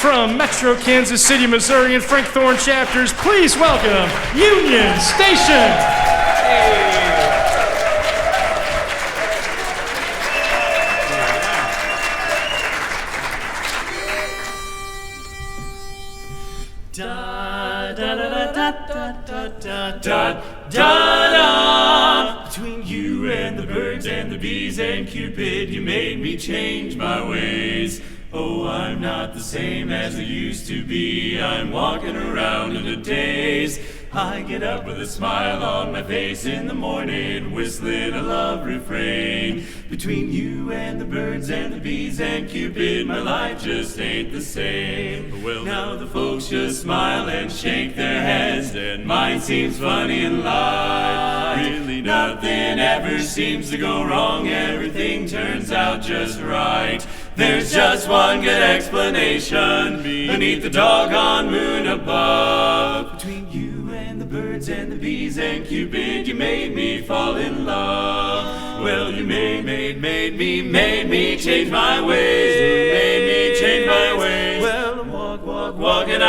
from Metro Kansas City, Missouri, and Frank Thorne chapters, please welcome Union Station. Da da da da da da da da da da. Between you and the birds and the bees and Cupid, you made me change my ways. Oh, I'm not the same as I used to be. I'm walking around in a daze. I get up with a smile on my face in the morning, whistling a love refrain. Between you and the birds and the bees and Cupid, my life just ain't the same. Well, now the folks just smile and shake their heads, and mine seems funny and light. Really nothing ever seems to go wrong, everything turns out just right. There's just one good explanation beneath the doggone moon above. Between you and the birds and the bees and Cupid, you made me fall in love. Well, you made me change my ways. You made me change my ways. Well, I'm walking,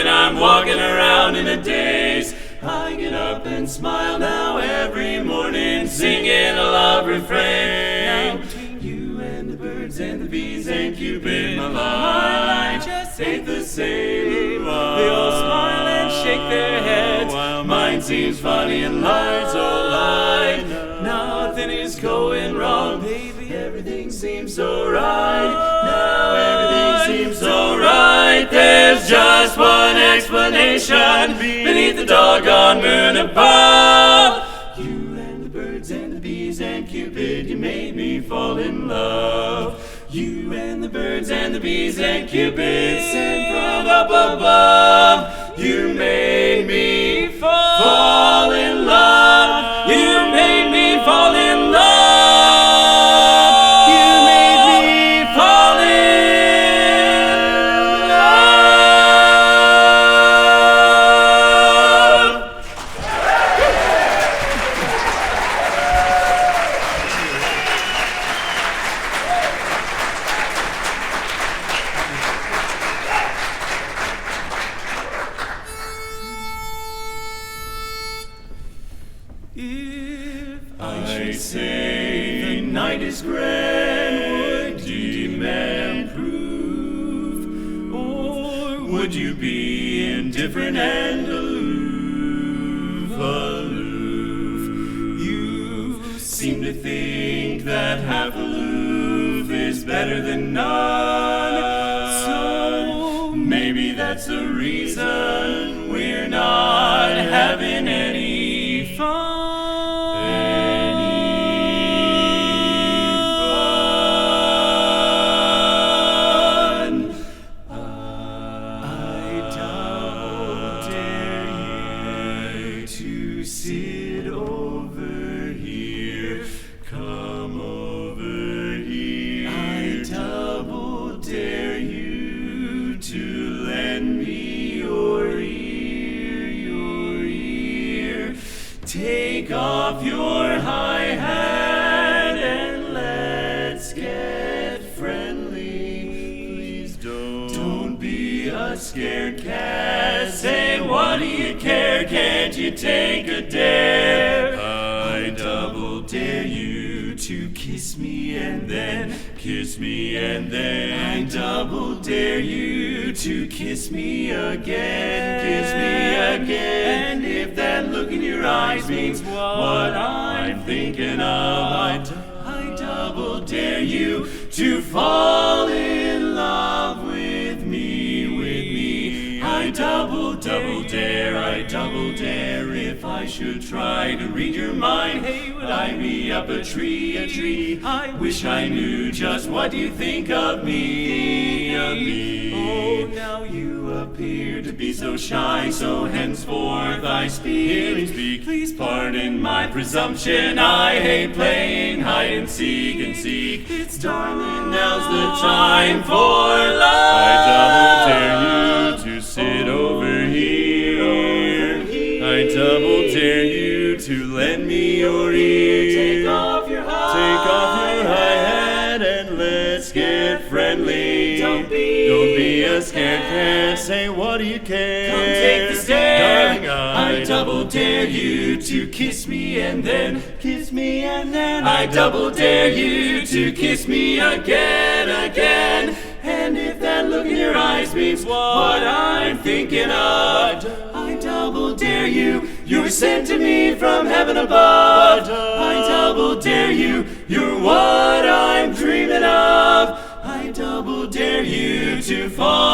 I'm walking around in a daze. I get up and smile now every morning, singing a love refrain. Now between you and the birds and the bees and Cupid, my life just ain't the same. They all smile and shake their heads, while mine seems funny and light, so light. Nothing is going wrong, baby, everything seems so right. Now everything seems so right. There's just one explanation beneath the doggone moon above. You and the birds and the bees and Cupid, you made me fall in love. You and the birds and the bees and Cupid, sent from up above. You made me fall in love. You made me fall in love. You made me fall in love. If I say the night is grand, would you demand proof? Or would you be indifferent and aloof? You seem to think that half aloof is better than none. So maybe that's the reason we're not having any fun. Sit over here, come over here. I double dare you to lend me your ear. Take off your hi-hat and let's get friendly. Please don't be a scared cat. Say, what do you care? Can't you take a dare? I double dare you to kiss me and then kiss me and then. I double dare you to kiss me again, kiss me again. And if that look in your eyes means what I'm thinking of, I double dare you to fall in love with me, with me. I double dare if I should try to read your mind. Hey, would I be up a tree? I wish I knew just what you think of me, Oh, now you appear to be so shy, so henceforth I speak. Please pardon my presumption, I hate playing hide and seek. It's darling, now's the time for love. I double dare you to sit over here. I double dare you to lend me your ear. Take off your hi-hat and let's get friendly. Don't be just can't care. Say, what do you care? Come take the stare. Darling, I double dare you to kiss me and then kiss me and then I double dare you to kiss me again, again. And if that look in your eyes means what I'm thinking of, I double dare you. You're sent to me from heaven above. I double dare you. You're what I'm dreaming of. I double dare you to fall